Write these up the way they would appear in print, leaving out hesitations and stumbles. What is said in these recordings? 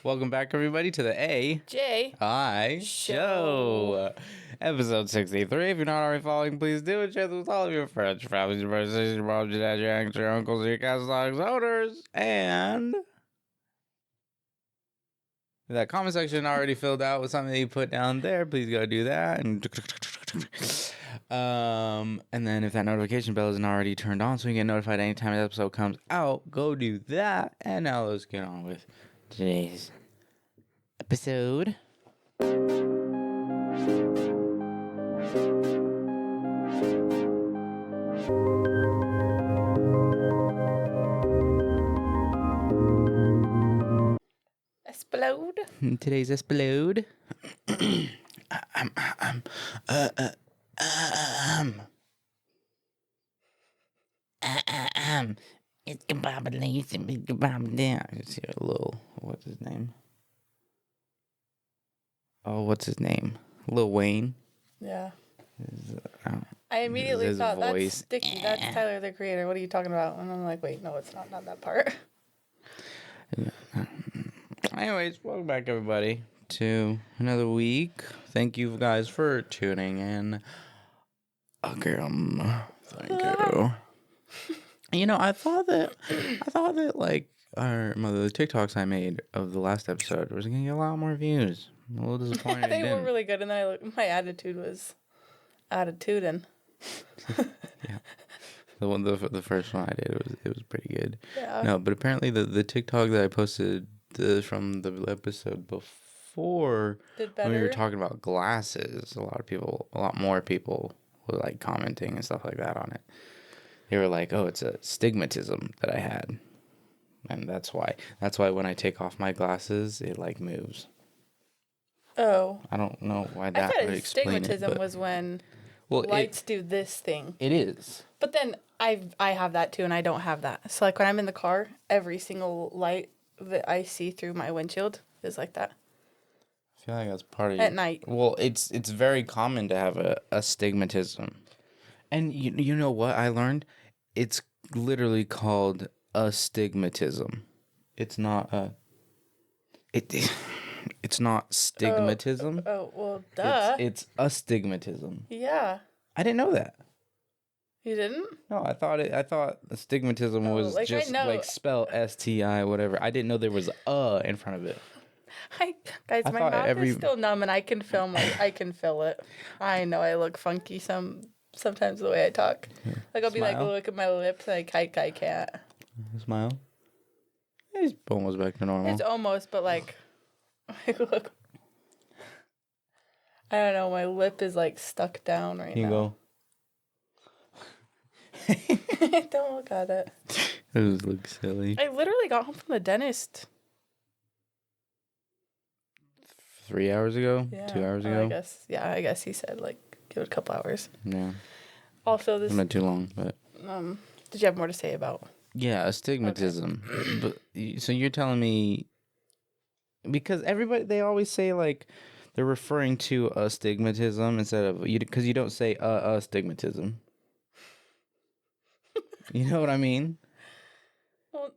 Welcome back, everybody, to the A.J.I. Show. Episode 63. If you're not already following, please do and share this with all of your friends, your families, your brothers, your moms, your dads, your aunts, your uncles, your cousins, dogs, owners, and that comment section already filled out with something that you put down there. Please go do that. And then if that notification bell isn't already turned on so you get notified anytime an episode comes out, go do that. And now let's get on with today's episode. Explode. Today's explode. It's combination. It's a little. What's his name? Oh, what's his name? Lil Wayne. Yeah. I immediately thought voice. That's Sticky. That's Tyler, the Creator. What are you talking about? And I'm like, wait, no, it's not that part. Anyways, welcome back, everybody, to another week. Thank you guys for tuning in again. Thank you. You know, I thought that like the TikToks I made of the last episode was gonna get a lot more views. I'm a little disappointed. They were really good, and then my attitude was attituding. Yeah. The first one I did, it was pretty good. Yeah. No, but apparently the TikTok that I posted from the episode before, did better. when we were talking about glasses, a lot more people were like commenting and stuff like that on it. They were like, "Oh, it's a stigmatism that I had," and that's why when I take off my glasses, it like moves. Oh. I don't know why that would explain it. Stigmatism was when lights do this thing. It is. But then I have that too, and I don't have that. So like when I'm in the car, every single light that I see through my windshield is like that. I feel like that's part of at night. Well, it's very common to have a astigmatism, and you know what I learned? It's literally called astigmatism. It's not It's not stigmatism. Oh well, duh. It's astigmatism. Yeah. I didn't know that. You didn't? No, I thought astigmatism was like, just like spell STI whatever. I didn't know there was in front of it. Guys, my mouth is still numb and I can feel it. I know I look funky sometimes the way I talk. Like I'll be like, look at my lips, like I can't. Smile. It's almost back to normal. It's almost, but like look. I don't know, my lip is like stuck down right now. You go. Don't look at it. It looks silly. I literally got home from the dentist 3 hours ago? Yeah. 2 hours ago? I guess he said like give it a couple hours. Yeah. Also this not too long, but did you have more to say about? Yeah, astigmatism. Okay. But so you're telling me, because they always say like they're referring to astigmatism instead of because you don't say astigmatism. You know what I mean? Well,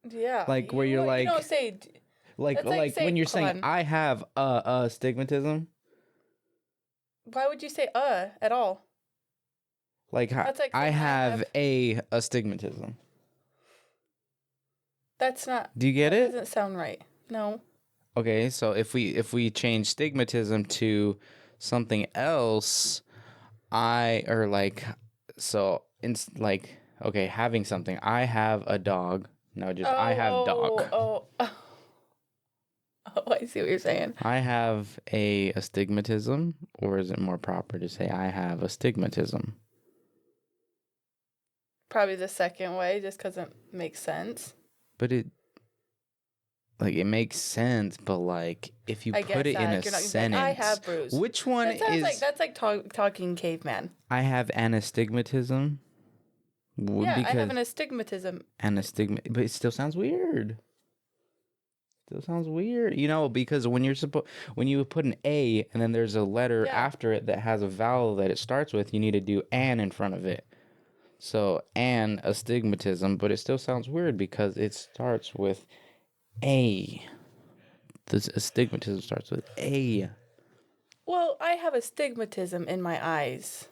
yeah. Like where you're like, you don't say like when you're saying I have astigmatism. Why would you say at all? Like I have a astigmatism. That's not. Do you get it? Doesn't sound right. No. Okay, so if we change stigmatism to something else, having something. I have a dog. No, just I have dog. Oh, I see what you're saying. I have a astigmatism, or is it more proper to say I have astigmatism? Probably the second way, just because it makes sense. But it makes sense, but like if you put it in a sentence, I have bruise. Which one is? That's like talking caveman. I have anastigmatism. Yeah, I have an astigmatism. But it still sounds weird. You know, because when you put an A and then there's a letter after it that has a vowel that it starts with, you need to do an in front of it. So, and astigmatism, but it still sounds weird because it starts with A. This astigmatism starts with A. Well, I have astigmatism in my eyes.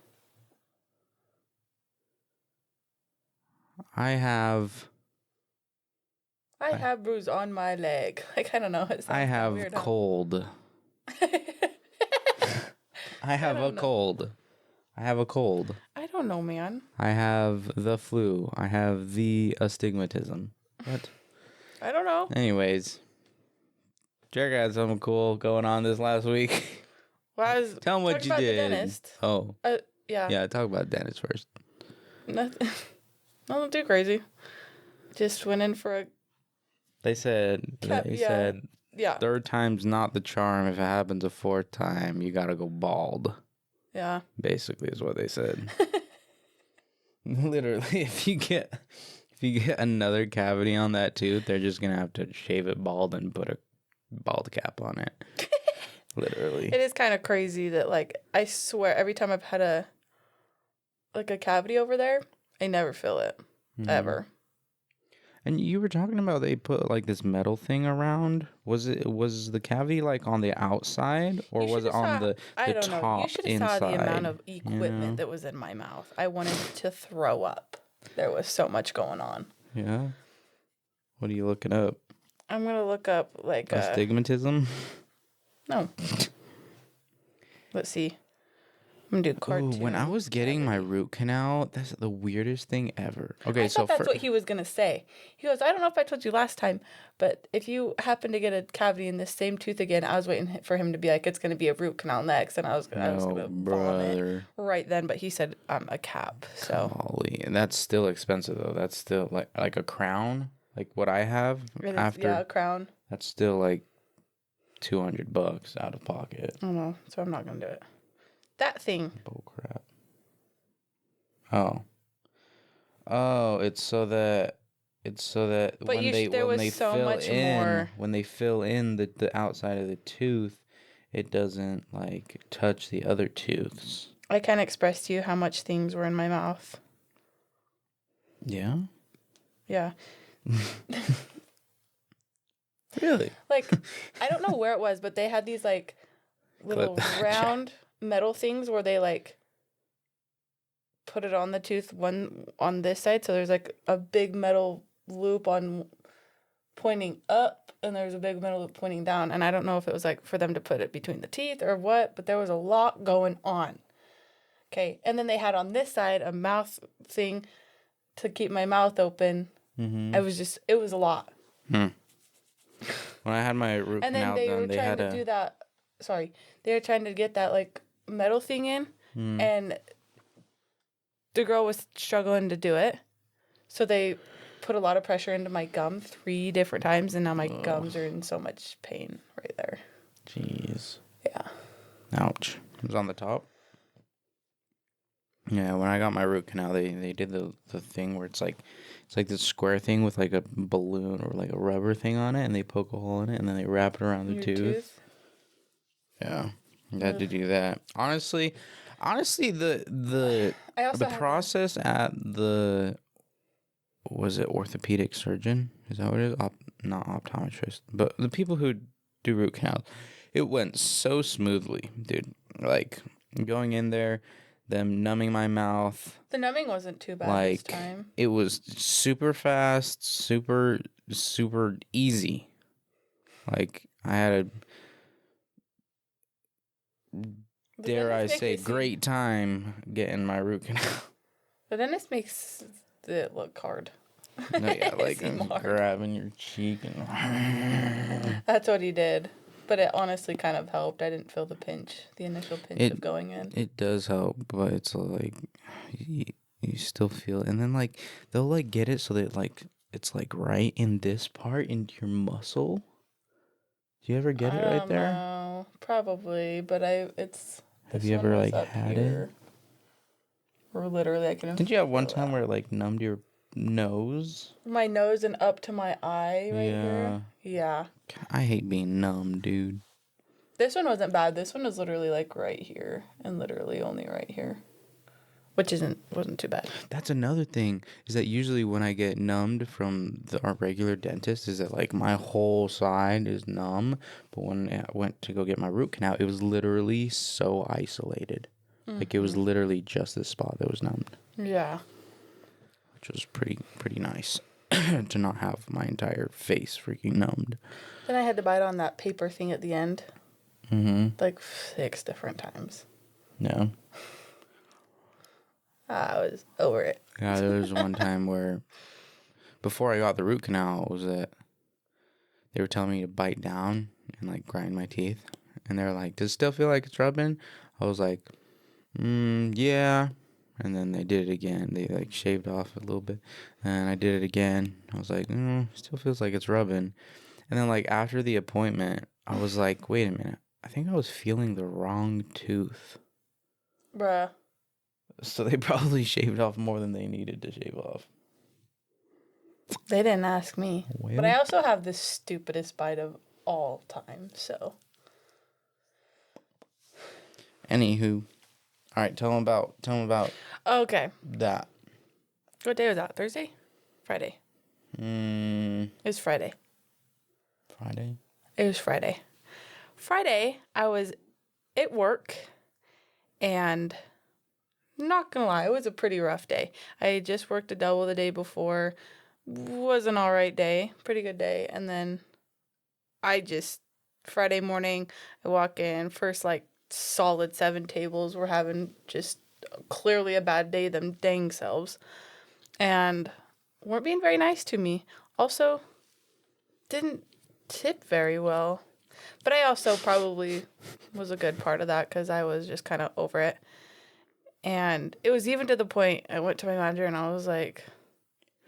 I have bruise on my leg. Like, I don't know. It sounds I have weird, cold. I have a cold. I have a cold. I don't know, man. I have the flu. I have the astigmatism. What? I don't know. Anyways, Jerika had something cool going on this last week. Well, Tell him what you did. The dentist. Oh. Yeah. Yeah, talk about dentist first. Nothing. Nothing too crazy. Just went in for a... They said, yeah. Third time's not the charm. If it happens a fourth time, you gotta go bald. Yeah. Basically is what they said. Literally, if you get another cavity on that tooth, they're just gonna have to shave it bald and put a bald cap on it. Literally. It is kind of crazy that, like, I swear every time I've had a cavity over there, I never feel it. Mm-hmm. Ever. And you were talking about they put like this metal thing around. Was the cavity like on the outside or was it on the top inside? I don't know. You should have saw the amount of equipment that was in my mouth. I wanted to throw up. There was so much going on. Yeah. What are you looking up? I'm gonna look up like astigmatism. No. Let's see. I'm gonna do cartoon. When I was getting my root canal, that's the weirdest thing ever. Okay, I thought that's what he was gonna say. He goes, I don't know if I told you last time, but if you happen to get a cavity in this same tooth again, I was waiting for him to be like, it's gonna be a root canal next, and I was gonna vomit right then. But he said, a cap. So. Golly, and that's still expensive though. That's still like a crown, like what I have a crown. That's still like $200 out of pocket. I know, so I'm not gonna do it. That thing. Bull crap. Oh, it's so that but when they fill in the outside of the tooth, it doesn't like touch the other tooths. I can't express to you how much things were in my mouth. Yeah? Yeah. Really? Like, I don't know where it was, but they had these like little round metal things where they like put it on the tooth one on this side, so there's like a big metal loop on pointing up and there's a big metal loop pointing down, and I don't know if it was like for them to put it between the teeth or what, but there was a lot going on. Okay, and then they had on this side a mouth thing to keep my mouth open. Mm-hmm. It was a lot. When I had my root canal done, they had do that. Sorry, they were trying to get that like metal thing in, and the girl was struggling to do it, so they put a lot of pressure into my gum 3 different times, and now my gums are in so much pain right there. Jeez. Yeah. Ouch. It was on the top. Yeah, when I got my root canal, they did the thing where it's like this square thing with like a balloon or like a rubber thing on it, and they poke a hole in it, and then they wrap it around the tooth. Yeah, I had to do that. Honestly, the process at the, was it orthopedic surgeon? Is that what it is? Not optometrist, but the people who do root canals. It went so smoothly, dude. Like going in there, them numbing my mouth. The numbing wasn't too bad this time. It was super fast, super easy. Like I had dare I say, great time getting my root canal. The dentist makes it look hard. No, yeah, like grabbing your cheek and. That's what he did. But it honestly kind of helped. I didn't feel the initial pinch of going in. It does help, but it's like you still feel it. And then like they'll like get it so that like it's like right in this part in your muscle. Do you ever get it right there? No, probably, but it's. Have you ever like had it? Or literally, I can. Did you have one time where it like numbed your nose? My nose and up to my eye right here. Yeah. I hate being numb, dude. This one wasn't bad. This one was literally like right here and literally only right here. which wasn't too bad. That's another thing, is that usually when I get numbed from our regular dentist, is that like my whole side is numb. But when I went to go get my root canal, it was literally so isolated. Like it was literally just this spot that was numbed. Yeah. Which was pretty nice to not have my entire face freaking numbed. Then I had to bite on that paper thing at the end. Like 6 different times. Yeah. I was over it. Yeah, there was one time where, before I got the root canal, was that they were telling me to bite down and like grind my teeth. And they were like, does it still feel like it's rubbing? I was like, yeah. And then they did it again. They like shaved off a little bit. And I did it again. I was like, still feels like it's rubbing. And then like after the appointment, I was like, wait a minute. I think I was feeling the wrong tooth. Bruh. So they probably shaved off more than they needed to shave off. They didn't ask me. Well, but I also have the stupidest bite of all time, so. Anywho. All right, tell them about Okay. that. What day was that? Thursday? Friday. It was Friday. Friday? It was Friday. Friday, I was at work, and not gonna lie, it was a pretty rough day. I had just worked a double the day before. Was an alright day. Pretty good day. And then Friday morning, I walk in, first like solid 7 tables were having just clearly a bad day, them dang selves. And weren't being very nice to me. Also, didn't tip very well. But I also probably was a good part of that because I was just kind of over it. And it was even to the point I went to my manager and I was like,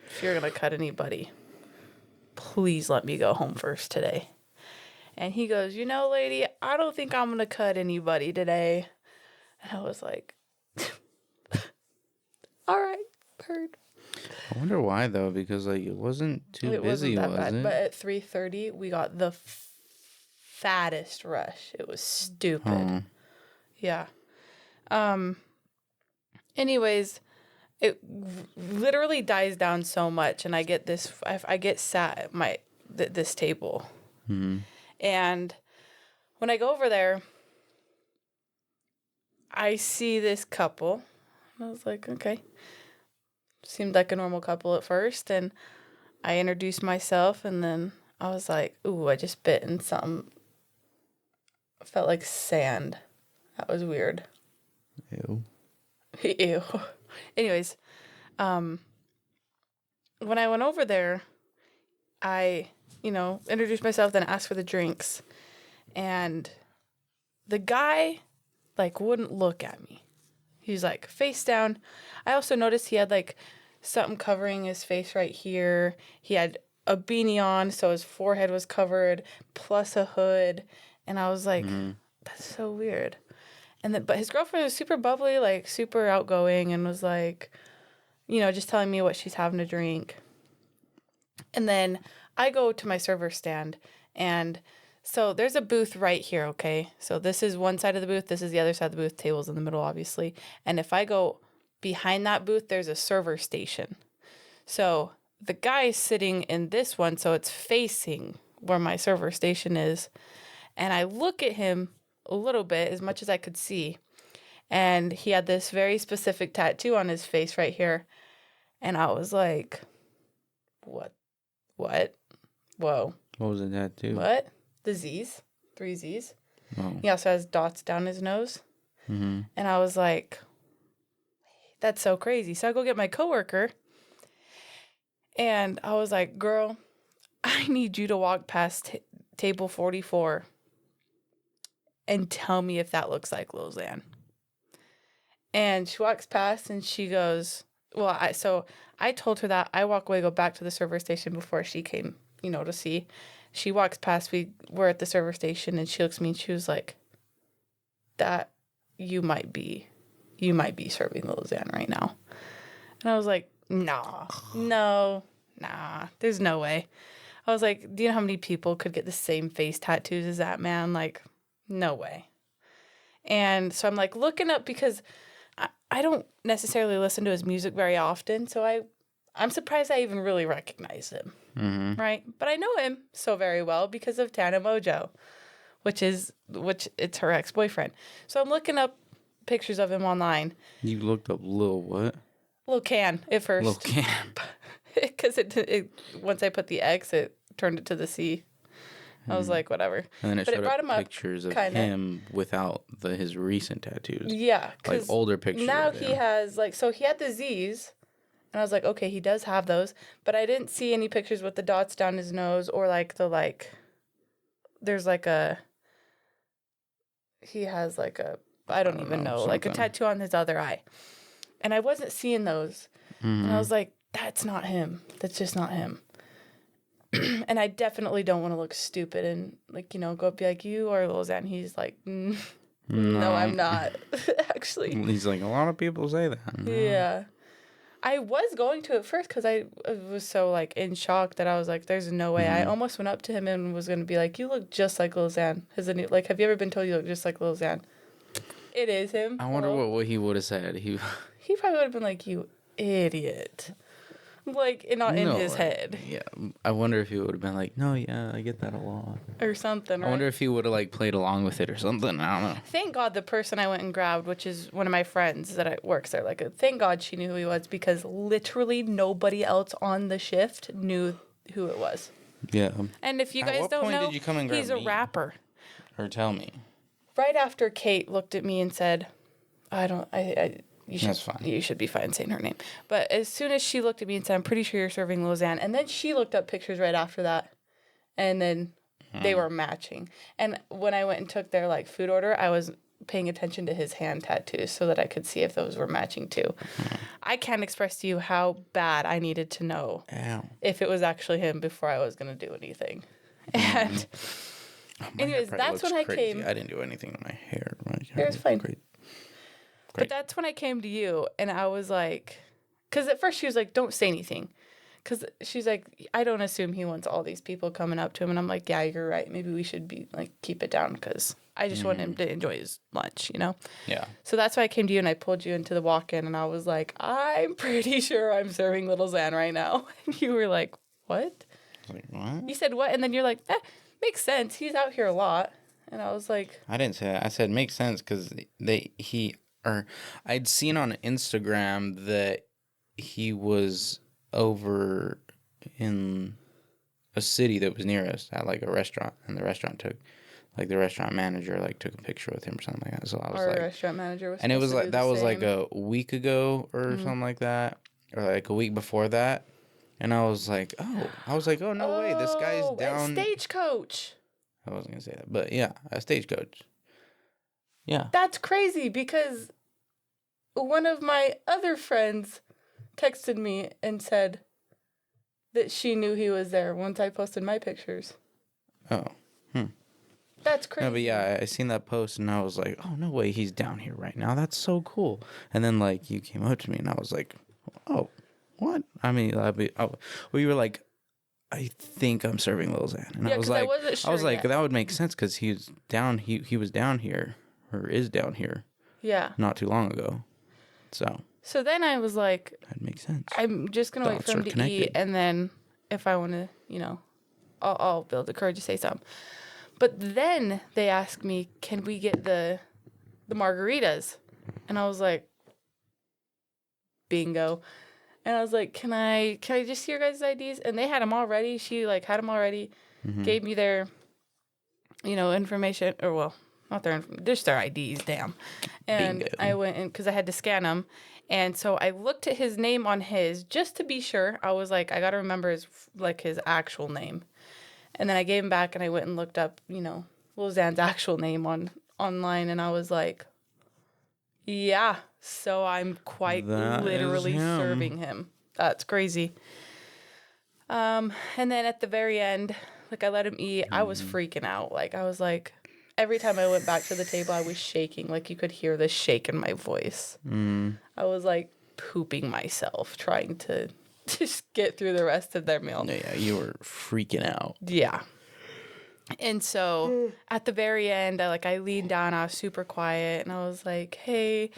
if you're going to cut anybody, please let me go home first today. And he goes, lady, I don't think I'm going to cut anybody today. And I was like, all right, bird. I wonder why, though, because like it wasn't too busy, was it? But at 3:30, we got the fattest rush. It was stupid. Yeah. Anyways, it literally dies down so much, and I get sat at this table. And when I go over there, I see this couple. I was like, okay. Seemed like a normal couple at first, and I introduced myself, and then I was like, ooh, I just bit in something. Felt like sand. That was weird. Ew. Ew. Anyways, when I went over there, I, introduced myself, then asked for the drinks, and the guy, like, wouldn't look at me. He was, like, face down. I also noticed he had, like, something covering his face right here. He had a beanie on, so his forehead was covered, plus a hood. And I was like, that's so weird. And then, but his girlfriend was super bubbly, like, super outgoing, and was, like, just telling me what she's having to drink. And then I go to my server stand, and so there's a booth right here, okay? So this is one side of the booth. This is the other side of the booth. Tables in the middle, obviously. And if I go behind that booth, there's a server station. So the guy is sitting in this one, so it's facing where my server station is. And I look at him a little bit, as much as I could see. And he had this very specific tattoo on his face right here. And I was like, what? Whoa. What was the tattoo? What? The Z's. 3 Z's. Oh. He also has dots down his nose. And I was like, that's so crazy. So I go get my coworker. And I was like, girl, I need you to walk past table 44 and tell me if that looks like Lil Xan. And she walks past and she goes, well, I told her that. I walk away, go back to the server station before she came, to see. She walks past, we're at the server station, and she looks at me and she was like, that you might be serving Lil Xan right now. And I was like, nah, there's no way. I was like, do you know how many people could get the same face tattoos as that man? Like, no way. And so I'm like looking up because I don't necessarily listen to his music very often, so I'm surprised I even really recognize him. Mm-hmm. Right? But I know him so very well because of Tana Mojo, which it's her ex-boyfriend. So I'm looking up pictures of him online. You looked up Lil what? Lil Xan at first. Lil Xan. Because it once I put the X, it turned it to the C. I was like, whatever. And then it But showed brought up him up, pictures of kinda. him without his recent tattoos. Yeah. Like older pictures now of he him. has, like, so he had the Z's. And I was like, okay, he does have those. But I didn't see any pictures with the dots down his nose or, like, there's, like, he has, like, I don't even know, like, a tattoo on his other eye. And I wasn't seeing those. And I was like, that's not him. That's just not him. And I definitely don't want to look stupid and, like, go up and be like, you are Lil Xan. He's like, no, I'm not, actually. He's like, a lot of people say that. Yeah. I was going to at first because I was so, like, in shock that I was like, there's no way. I almost went up to him and was going to be like, you look just like Lil Xan. Like, have you ever been told you look just like Lil Xan? It is him. I wonder what he would have said. He probably would have been like, you idiot. Like, not in his head. Yeah. I wonder if he would have been like, no, yeah, I get that a lot. Or something, right? I wonder if he would have, like, played along with it or something. I don't know. Thank God the person I went and grabbed, which is one of my friends that works there, like, thank God she knew who he was because literally nobody else on the shift knew who it was. Yeah. And if you guys don't know, did you come and grab he's a me? rapper. Or tell me. Right after Kate looked at me and said, That's fine. You should be fine saying her name. But as soon as she looked at me and said, I'm pretty sure you're serving Lil Xan. And then she looked up pictures right after that. And then they were matching. And when I went and took their, like, food order, I was paying attention to his hand tattoos so that I could see if those were matching too. I can't express to you how bad I needed to know if it was actually him before I was going to do anything. And anyways, that's when I came. I didn't do anything to my hair. It was fine. Great. But that's when I came to you, and I was like, because at first she was like, don't say anything. Because she's like, I don't assume he wants all these people coming up to him. And I'm like, yeah, you're right. Maybe we should be, like, keep it down because I just want him to enjoy his lunch, Yeah. So that's why I came to you, and I pulled you into the walk-in, and I was like, I'm pretty sure I'm serving Lil Xan right now. And you were like, what? I was like, what? You said what? And then you're like, makes sense. He's out here a lot. And I was like, I didn't say that. I said makes sense because I'd seen on Instagram that he was over in a city that was near us at, like, a restaurant, and the restaurant manager, like, took a picture with him or something like that. So I was our like, restaurant manager was and it was supposed like to do that the was like same. a week ago or something like that, or like a week before that, and I was like, oh no way, this guy's down. At Stagecoach. I wasn't gonna say that, but yeah, a Stagecoach. Yeah. That's crazy because one of my other friends texted me and said that she knew he was there once I posted my pictures. Oh. That's crazy. No, but yeah, I seen that post and I was like, oh no way, he's down here right now. That's so cool. And then, like, you came up to me and I was like, oh, what? I mean, you were like, I think I'm serving Lil Xan, and Yeah, I was 'cause I like, wasn't sure yet. that would make sense because he was down. He was down here, or is down here, Yeah. not too long ago. So then I was like, that makes sense. I'm just going to wait Dots for him are to connected. eat, and then if I want to, I'll build the courage to say something. But then they asked me, can we get the margaritas? And I was like, bingo. And I was like, can I just see your guys' IDs? And they had them already. She, like, had them already. Gave me their, information. Or, well, not their, just their IDs, damn. And Bingo. I went in, because I had to scan them. And so I looked at his name on his, just to be sure. I was like, I got to remember his actual name. And then I gave him back, and I went and looked up, Lil Xan's actual name online. And I was like, yeah. So I'm quite literally serving him. That's crazy. And then at the very end, like, I let him eat. I was freaking out. Like, I was like, every time I went back to the table, I was shaking. Like, you could hear the shake in my voice. I was like pooping myself trying to just get through the rest of their meal. Yeah, you were freaking out. Yeah. And so at the very end, I leaned down. I was super quiet, and I was like, hey.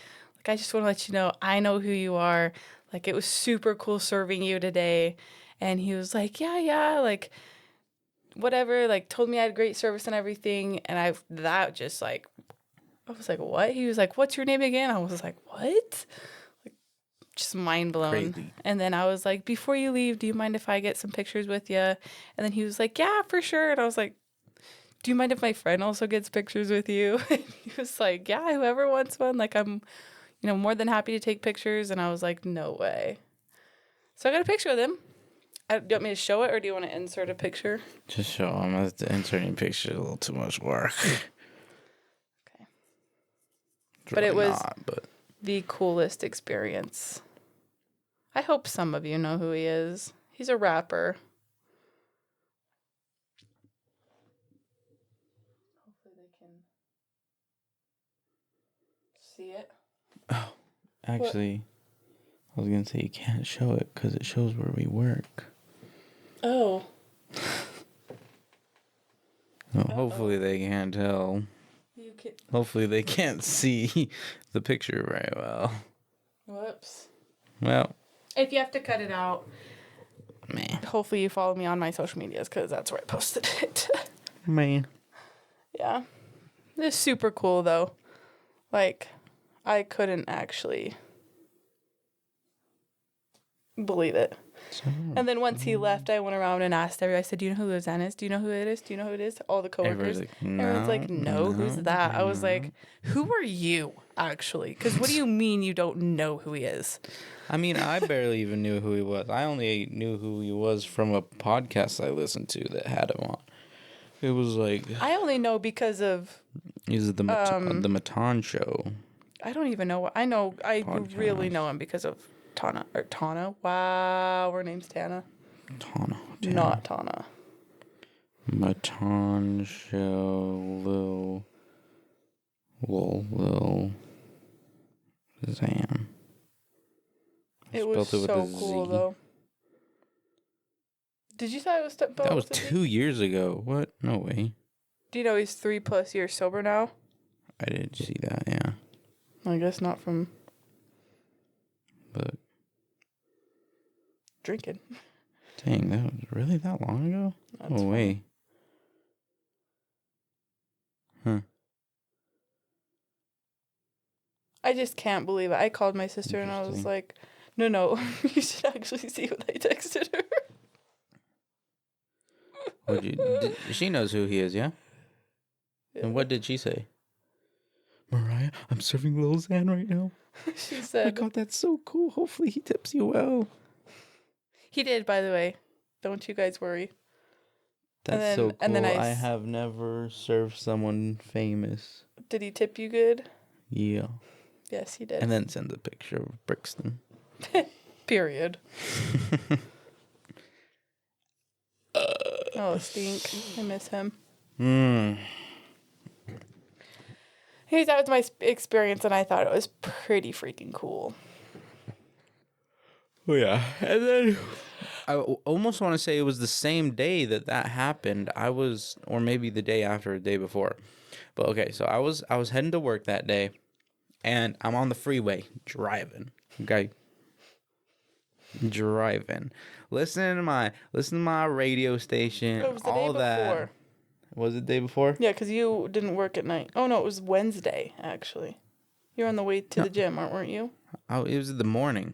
like, I just want to let you know, I know who you are. Like, it was super cool serving you today. And he was like, yeah, like, whatever. Like, told me I had great service and everything. And I was like, what? He was like, what's your name again? I was like, what? Like, just mind blown. Crazy. And then I was like, before you leave, do you mind if I get some pictures with you? And then he was like, yeah, for sure. And I was like, do you mind if my friend also gets pictures with you? And he was like, yeah, whoever wants one. Like, I'm, more than happy to take pictures. And I was like, no way. So I got a picture with him. Do you want me to show it, or do you want to insert a picture? Just show him. Inserting pictures a little too much work. Okay. But really it was but the coolest experience. I hope some of you know who he is. He's a rapper. Hopefully they can see it. Oh, actually, what? I was gonna say you can't show it because it shows where we work. Oh. Well, hopefully they can't tell. Hopefully they can't see the picture very well. Whoops. Well, if you have to cut it out, man. Hopefully you follow me on my social medias because that's where I posted it. Man. Yeah. It's super cool though. Like, I couldn't actually believe it. And then once he left, I went around and asked everybody. I said, do you know who Lil Xan is? Do you know who it is? Do you know who it is? All the coworkers. Everyone's like, no, who's that? I was like, who are you, actually? Because what do you mean you don't know who he is? I mean, I barely even knew who he was. I only knew who he was from a podcast I listened to that had him on. It was like... I only know because of... Is it the Matan Show? I don't even know. I really know him because of Tana. Wow, her name's Tana. Tana. Not Tana. Matan Show, Lil Xan. It was so cool, though. Did you say it was... That was 2 years ago. What? No way. Do you know he's 3+ years sober now? I didn't see that, yeah. I guess not from... But... drinking. Dang, that was really that long ago? That's no way. Huh. I just can't believe it. I called my sister and I was like, no, you should actually see what I texted her. She knows who he is, yeah? And what did she say? Mariah, I'm serving Lil Xan right now. She said... Oh my God, that's so cool. Hopefully he tips you well. He did, by the way. Don't you guys worry. That's so cool. And then I have never served someone famous. Did he tip you good? Yeah. Yes, he did. And then send a picture of Brixton. Period. Oh, stink. I miss him. Hey, that was my experience, and I thought it was pretty freaking cool. Oh, yeah. And then I almost want to say it was the same day that happened. Or maybe the day after, or the day before. But okay, so I was heading to work that day, and I'm on the freeway driving. Okay. Driving. Listen to my radio station. It was the all day that. before. Was it the day before? Yeah, because you didn't work at night. Oh, no, it was Wednesday, actually. You were on the way to the gym, weren't you? Oh, it was the morning.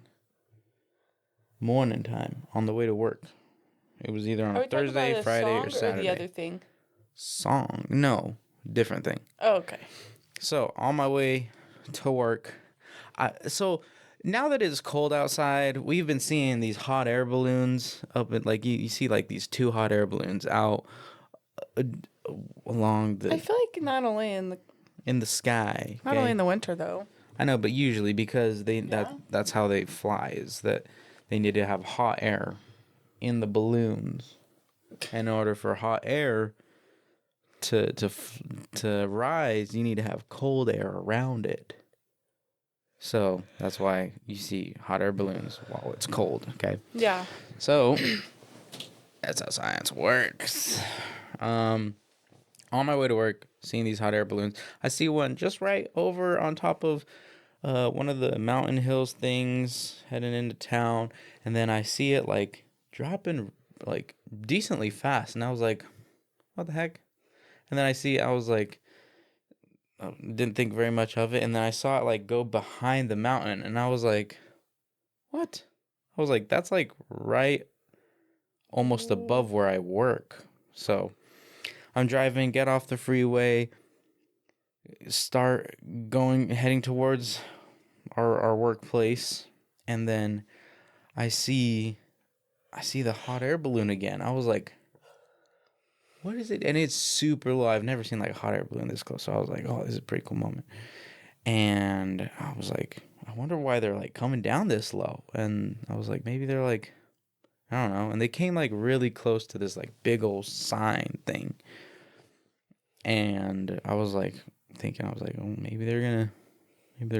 Morning time on the way to work. It was either on a Thursday, Friday, or Saturday. Or the other thing? Song? No, different thing. Oh, okay. So on my way to work, so now that it's cold outside, we've been seeing these hot air balloons up at you see like these 2 hot air balloons out along the. I feel like not only in the sky. Not only in the winter though. I know, but usually because that's how they fly, is that they need to have hot air in the balloons. In order for hot air to rise, you need to have cold air around it. So that's why you see hot air balloons while it's cold, okay? Yeah. So that's how science works. On my way to work, seeing these hot air balloons, I see one just right over on top of one of the mountain hills things heading into town, and then I see it like dropping like decently fast, and I was like, "What the heck?" And then I was like, didn't think very much of it, and then I saw it like go behind the mountain, and I was like, "What?" I was like, "That's like right, almost above where I work." So I'm driving, get off the freeway, start heading towards our workplace, and then I see the hot air balloon again. I was like, what is it? And it's super low. I've never seen like a hot air balloon this close. So I was like, oh, this is a pretty cool moment. And I was like, I wonder why they're like coming down this low. And I was like, maybe they're like, I don't know. And they came like really close to this like big old sign thing. And I was like thinking, oh, maybe they're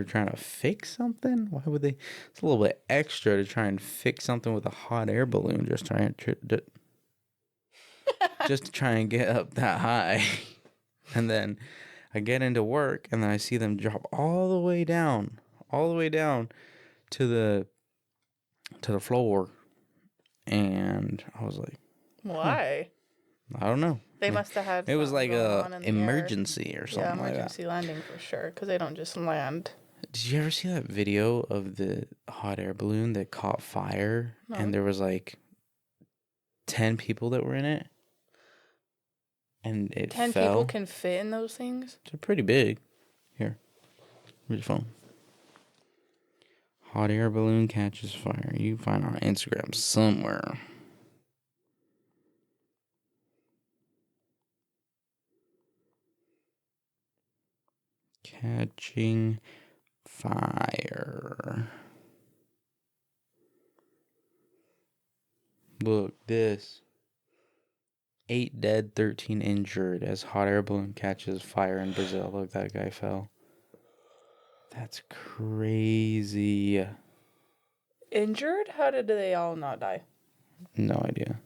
trying to fix something. Why would they? It's a little bit extra to try and fix something with a hot air balloon. Just to try and get up that high. And then I get into work, and then I see them drop all the way down to the floor. And I was like, why? I don't know. They must have had. It was like a emergency emergency or something like that. Emergency landing for sure, because they don't just land. Did you ever see that video of the hot air balloon that caught fire? No. And there was like 10 people that were in it? And it 10 fell. people can fit in those things? They're pretty big. Here. Where's your phone? Hot air balloon catches fire. You can find it on Instagram somewhere. Catching fire. Look, this. 8 dead, 13 injured as hot air balloon catches fire in Brazil. Look, that guy fell. That's crazy. Injured? How did they all not die? No idea.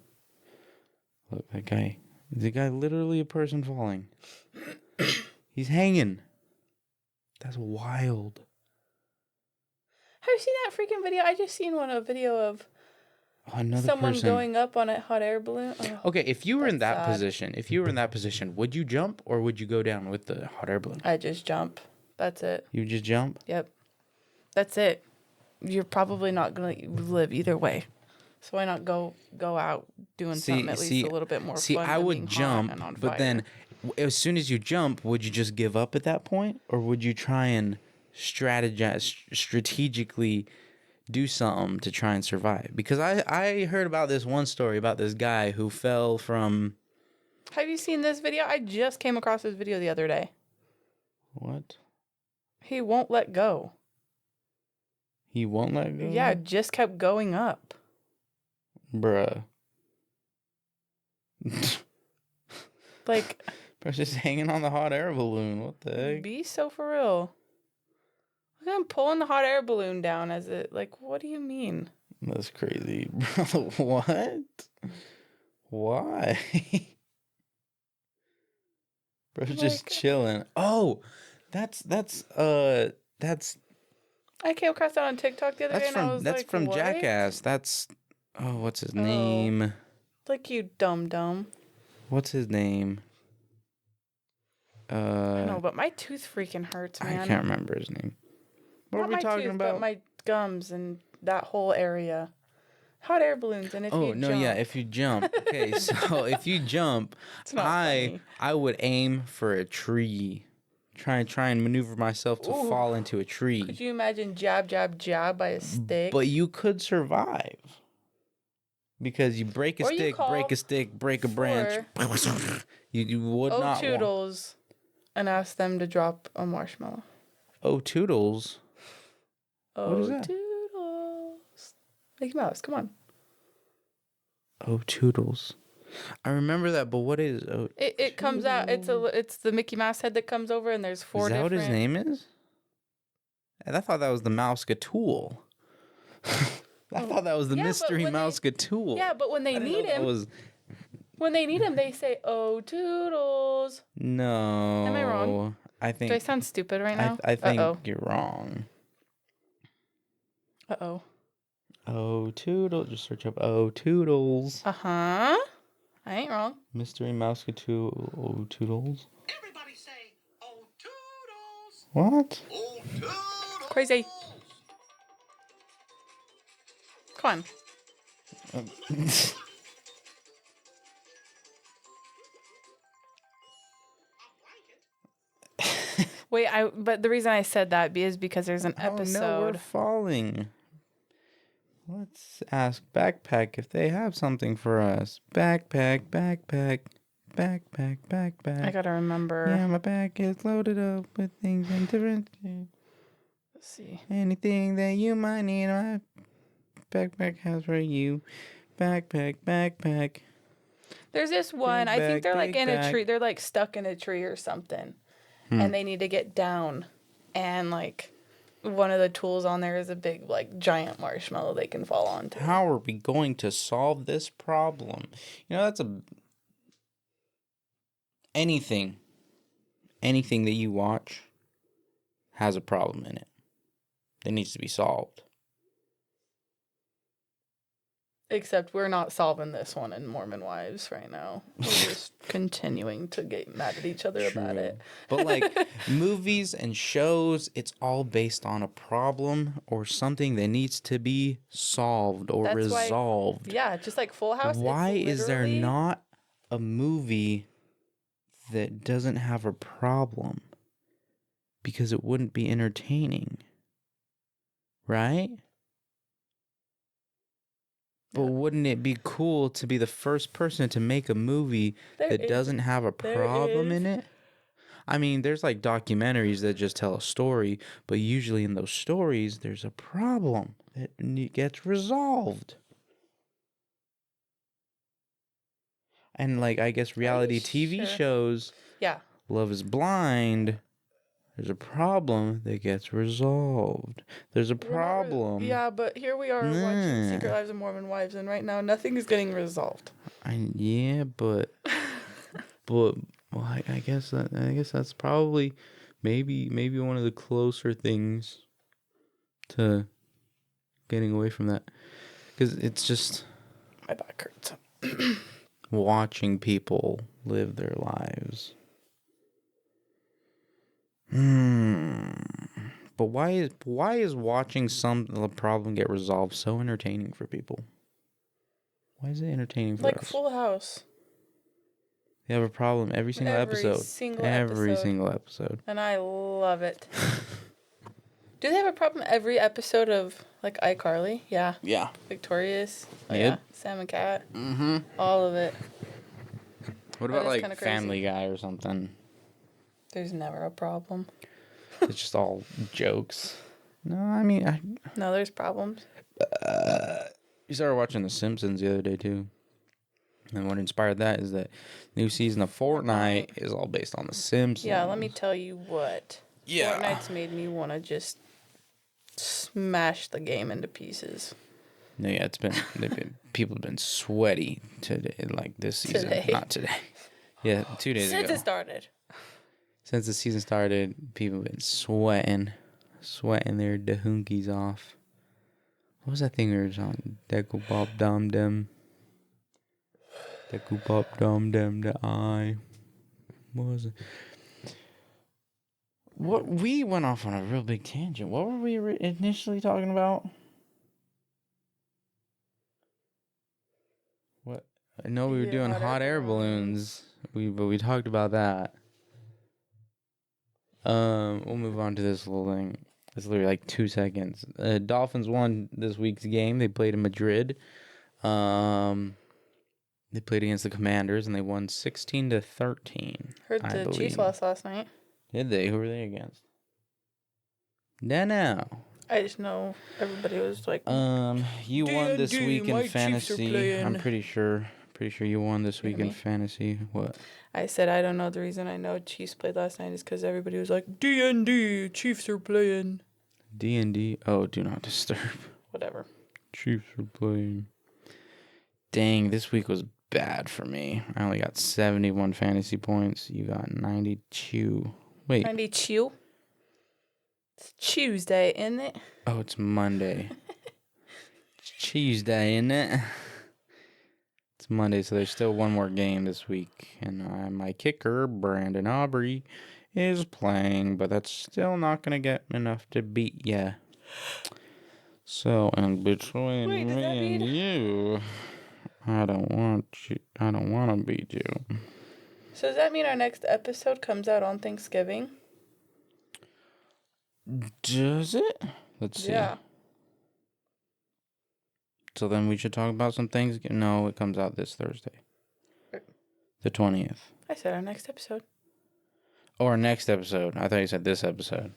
Look, that guy. The guy literally a person falling. He's hanging. That's wild. Have you seen that freaking video? I just seen a video of someone person going up on a hot air balloon. Oh, okay, if you were in that position, would you jump or would you go down with the hot air balloon? I just jump. That's it. You just jump? Yep. That's it. You're probably not going to live either way. So why not go out doing something at least a little bit more fun? See, I would jump, but then as soon as you jump, would you just give up at that point? Or would you try and strategically do something to try and survive? Because I heard about this one story about this guy who fell from... Have you seen this video? I just came across this video the other day. What? He won't let go. He won't let go? Yeah, just kept going up. Bruh. Like... Bro's just hanging on the hot air balloon. What the heck? Be so for real. Look at him pulling the hot air balloon down as it... Like, what do you mean? That's crazy, bro. What? Why? Bro's just chilling. Oh, that's I came across that on TikTok the other day, and I was that's like, from what? Jackass. That's what's his name? Like you dumb. What's his name? No, but my tooth freaking hurts, man. I can't remember his name. What are we talking about? But my gums and that whole area. Hot air balloons, and if you jump. If you jump. Okay, so if you jump, I would aim for a tree. Try and maneuver myself to fall into a tree. Could you imagine jab by a stick? But you could survive. Because you break a stick, break a branch. You would not Toodles and ask them to drop a marshmallow. Oh, Toodles? What is that? Toodles. Mickey Mouse, come on. Oh, Toodles. I remember that, but what is... Oh, it comes out. It's the Mickey Mouse head that comes over, and there's 4 different... Is that what his name is? I thought that was the Mouse Gatool. I thought that was the mystery Mouse Gatool. Yeah, but when they need him... When they need him, they say, "Oh, Toodles." No. Am I wrong? Do I sound stupid right now? I think you're wrong. Uh-oh. Oh, Toodles. Just search up Oh, Toodles. Uh-huh. I ain't wrong. Mystery Mouse Oh, Toodles. Everybody say, oh, Toodles. What? Oh, Toodles. Crazy. Come on. Wait, but the reason I said that is because there's an episode. Oh, no, we're falling. Let's ask Backpack if they have something for us. Backpack. I gotta remember. Yeah, my bag is loaded up with things and different. Let's see. Anything that you might need, my backpack has for you. Backpack. There's this one. Big I think they're like bag, in big a tree. bag. They're like stuck in a tree or something, and they need to get down. And like, one of the tools on there is a big like giant marshmallow they can fall onto. How are we going to solve this problem? You know, that's anything that you watch has a problem in it that needs to be solved. Except we're not solving this one in Mormon Wives right now. We're just continuing to get mad at each other about it. But like movies and shows, it's all based on a problem or something that needs to be solved or resolved. Yeah, just like Full House. Why is there literally... not a movie that doesn't have a problem? Because it wouldn't be entertaining. Right? But wouldn't it be cool to be the first person to make a movie that doesn't have a problem in it? I mean, there's like documentaries that just tell a story, but usually in those stories, there's a problem that gets resolved. And like, I guess reality TV shows, yeah, Love is Blind, there's a problem that gets resolved. There's a problem. Yeah, but here we are watching Secret Lives of Mormon Wives, and right now nothing is getting resolved. But well, I guess that's probably maybe one of the closer things to getting away from that, because it's just my back hurts. Watching people live their lives. But why is watching the problem get resolved so entertaining for people? Why is it entertaining for us? Like Full House. They have a problem every single episode. Every single episode. And I love it. Do they have a problem every episode of like iCarly? Yeah. Yeah. Victorious. Oh, Yep. yeah. Sam and Cat. Mm-hmm. All of it. What about like Family Guy or something? There's never a problem. It's just all jokes. No, I mean... No, there's problems. We started watching The Simpsons the other day, too. And what inspired that is that new season of Fortnite is all based on The Simpsons. Yeah, let me tell you what. Yeah. Fortnite's made me want to just smash the game into pieces. No, yeah, people have been sweaty today, like this season. Today. Not today. Yeah, 2 days ago. Since it started. Since the season started, people have been sweating their dahunkies off. What was that thing we were on? Deku Bop Dom Dem. Deku Bop Dom Dem the eye. What was it? We went off on a real big tangent. What were we initially talking about? What? I know we were doing hot air balloons. But we talked about that. We'll move on to this little thing. It's literally like 2 seconds. Dolphins won this week's game. They played in Madrid. They played against the Commanders and they won 16-13. Heard the Chiefs lost last night. Did they? Who were they against? No. I just know everybody was like, you won this week in fantasy. I'm pretty sure you won this week in fantasy. What? I said I don't know. The reason I know Chiefs played last night is because everybody was like, D&D, Chiefs are playing. D&D? Oh, do not disturb. Whatever. Chiefs are playing. Dang, this week was bad for me. I only got 71 fantasy points. You got 92. Wait. 92? It's Tuesday, isn't it? Oh, it's Monday. Tuesday, isn't it? It's Monday, so there's still one more game this week. And my kicker, Brandon Aubrey, is playing, but that's still not going to get enough to beat ya. So, and between Wait, does me that and mean- you, I don't want to beat you. So does that mean our next episode comes out on Thanksgiving? Does it? Let's see. Yeah. So then we should talk about some things. No, it comes out this Thursday. The 20th. I said our next episode. Or next episode. I thought you said this episode.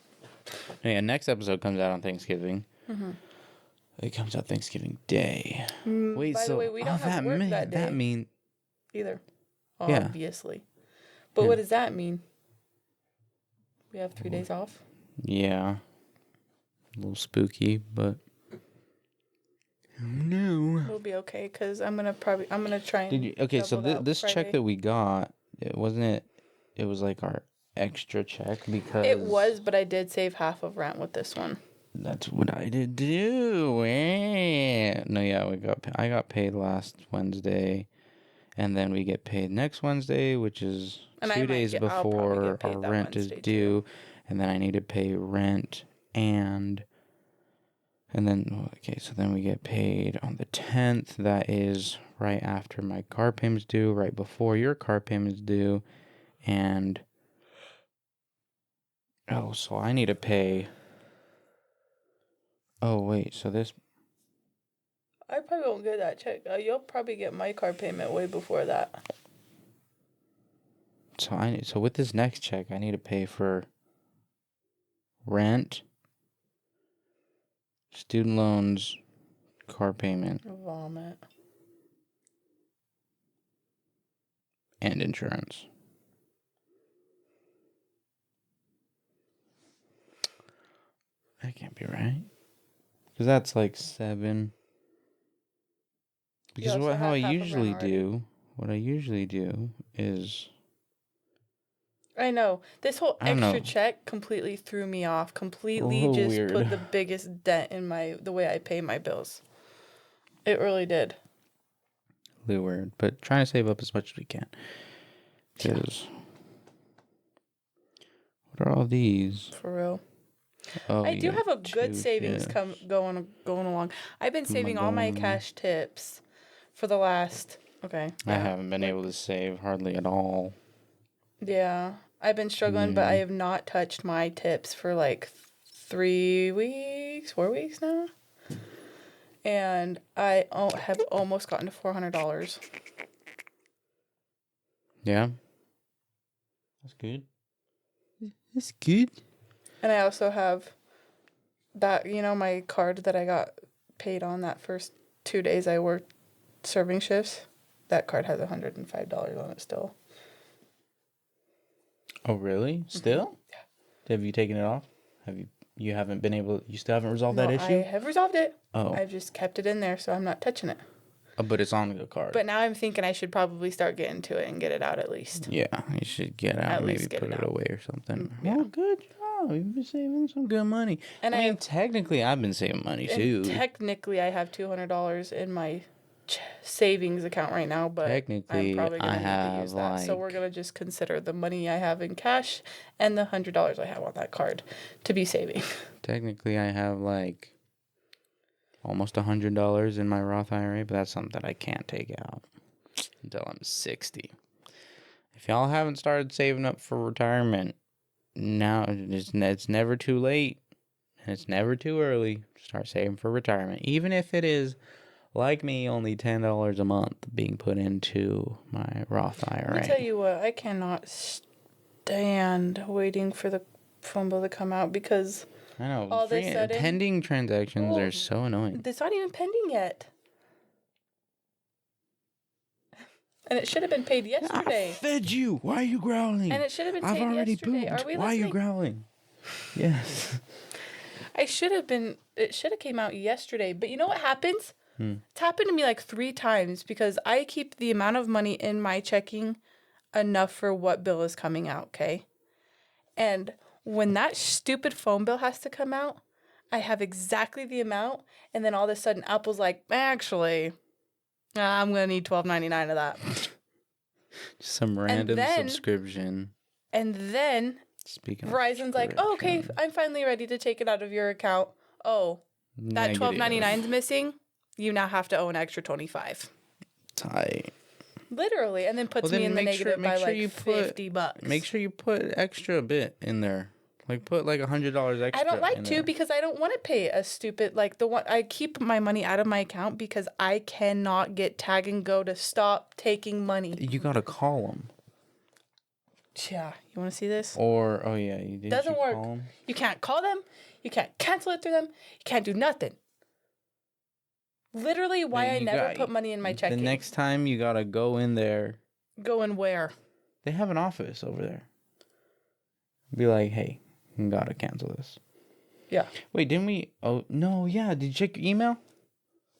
Yeah, next episode comes out on Thanksgiving. Mm-hmm. It comes out Thanksgiving Day. Wait, By so the way, we don't have work that day that mean either. Yeah. Obviously. But Yeah. what does that mean? We have 3 days off? yeah, a little spooky, but no. We'll be okay because I'm gonna try and. Did you? Okay, so double that this check Friday. that we got, it wasn't it. It was like our extra check because It was, but I did save half of rent with this one. That's what I did do. Eh. No, yeah, I got paid last Wednesday, and then we get paid next Wednesday, which is And I 2 might days I'll probably before get paid our that rent Wednesday, is due, and then I need to pay rent and then okay, so then we get paid on the 10th. That is right after my car payment's due, right before your car payment's due, and so I need to pay. Oh wait, so this. I probably won't get that check. You'll probably get my car payment way before that. So with this next check, I need to pay for rent, student loans, car payment, Vomit. and insurance. That can't be right. Because that's like 7. Because also how have I half of usually rent already. do, what I usually do is I know. This whole I don't extra know. check completely threw me off. Completely little just weird. put the biggest dent in the way I pay my bills. It really did. a little weird, but trying to save up as much as we can. Because what are all these? For real. Oh, I you do got have a good 2 savings gifts. going along. I've been saving all my Going. cash tips for the last. Okay. I yeah, haven't been able to save hardly at all. Yeah, I've been struggling, but I have not touched my tips for like 3 weeks, 4 weeks now. And I have almost gotten to $400. Yeah. That's good. That's good. And I also have that, my card that I got paid on that first 2 days I worked serving shifts. That card has $105 on it still. Oh, really? Still? Yeah. Have you taken it off? You haven't been able, you still haven't resolved that No, issue? I have resolved it. Oh. I've just kept it in there, so I'm not touching it. Oh, but it's on the card. But now I'm thinking I should probably start getting to it and get it out at least. Yeah, you should get out, At maybe least get put it it out. away or something. yeah. Well, good job. You've been saving some good money. And I I mean, have- technically, I've been saving money too. And technically, I have $200 in my savings account right now, but Technically, I'm probably going I to need to have, use that. So we're going to just consider the money I have in cash and the $100 I have on that card to be saving. Technically, I have like almost $100 in my Roth IRA, but that's something that I can't take out until I'm 60. If y'all haven't started saving up for retirement, now it's never too late and it's never too early to start saving for retirement, even if it is like me, only $10 a month being put into my Roth IRA. Let me tell you what, I cannot stand waiting for the phone bill to come out because I know. all of a freaking sudden- pending transactions Oh, are so annoying. it's not even pending yet. And it should have been paid yesterday. I fed you. Why are you growling? And it should have been I've paid already yesterday. pooped. Are we Why are you listening? growling? Yes. It should have came out yesterday. But you know what happens? It's happened to me like 3 times because I keep the amount of money in my checking enough for what bill is coming out, okay? And when that stupid phone bill has to come out, I have exactly the amount, and then all of a sudden Apple's like, actually, I'm gonna need $12.99 of that. Just some random then- subscription. And then Speaking of Verizon's like, oh, okay, subscription. I'm finally ready to take it out of your account. Oh, that Negative. $12.99 is missing. You now have to owe an extra $25. Tight. Literally, and then puts Well, then me in the make sure- negative make by sure like you put- $50. Make sure you put extra bit in there. Like put like $100 extra. I don't like in to there. because I don't want to pay a stupid like the one I keep my money out of my account because I cannot get tag and go to stop taking money. You gotta call them. Yeah, you want to see this? Or oh yeah, you did. Doesn't work. Call 'em? You can't call them. You can't cancel it through them. You can't do nothing. Literally, why Then I you never got- put money in my checking. The next time you gotta go in there. Go and where? They have an office over there. Be like, hey, you gotta cancel this. Yeah. Wait, didn't we? Oh no, yeah. Did you check your email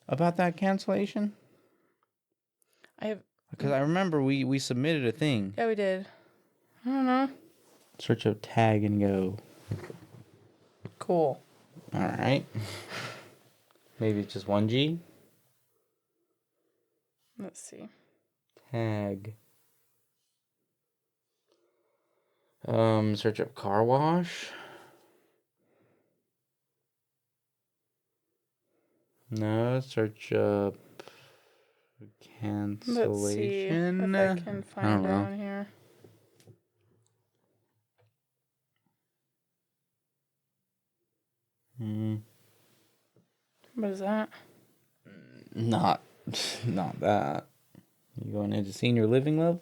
about that cancellation? I have. Because I remember we submitted a thing. Yeah, we did. I don't know. Search up tag and go. Cool. All right. Maybe it's just 1G. Let's see. Tag. Search up car wash. No, search up cancellation. Let's see if I can find know. down here. What is that? Not that. You going into senior living, love?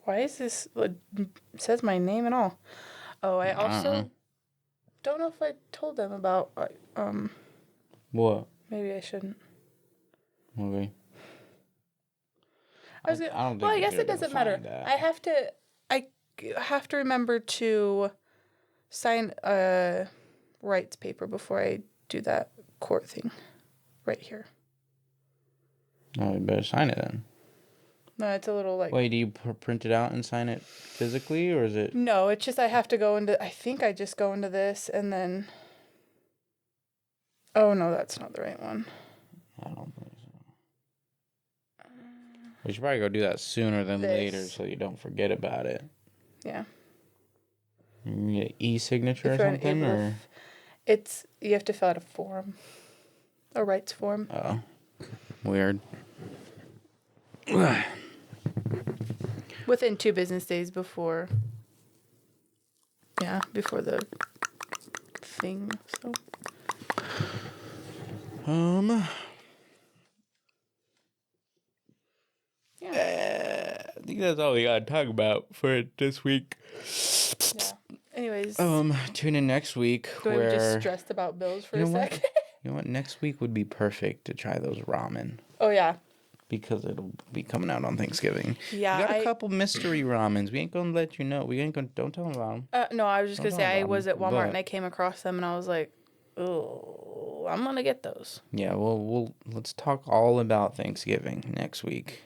Why is this? It says my name and all. Oh, I also don't know if I told them about. What? Maybe I shouldn't. Okay. I was gonna, well, I guess it doesn't matter. I have to remember to sign a rights paper before I do that court thing. Right here. Oh, you better sign it then. No, it's a little like. Wait, do you print it out and sign it physically, or is it? No, it's just I have to go into. I think I just go into this and then. Oh no, that's not the right one. I don't think so. We should probably go do that sooner than later, This. so you don't forget about it. Yeah. You get e-signature or If you're something, unable- or It's you have to fill out a form, a rights form. oh, weird. Within 2 business days before. Yeah, before the thing. So. Yeah. I think that's all we gotta talk about for this week. Yeah. Anyways, Tune in next week we just where stressed about bills for you a know what? second. You know what? Next week would be perfect to try those ramen Oh yeah. because it'll be coming out on Thanksgiving. Yeah. We got a couple mystery ramens. We ain't gonna let you know. We ain't gonna. Don't tell them about them. No, I was just Don't gonna say know I about was them, at Walmart but- and I came across them and I was like, oh, I'm gonna get those. Yeah. Well, let's talk all about Thanksgiving next week.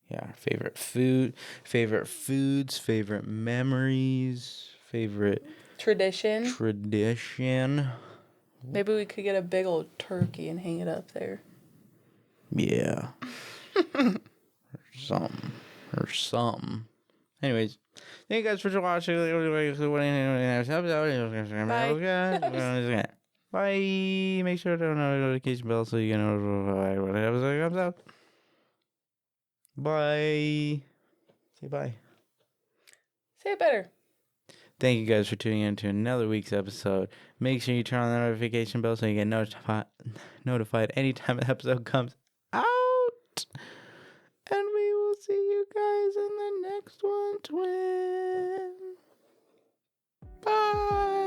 Yeah, favorite food, favorite foods, favorite memories, favorite Tradition. tradition. Maybe we could get a big old turkey and hang it up there. Yeah. or something. Anyways, thank you guys for watching. Bye. Make sure to turn on the notification bell so you get notified when an episode comes out. Bye. Say bye. Say it better. Thank you guys for tuning in to another week's episode. Make sure you turn on the notification bell so you get notified anytime an episode comes out. And we will see you guys in the next one, twin. Bye.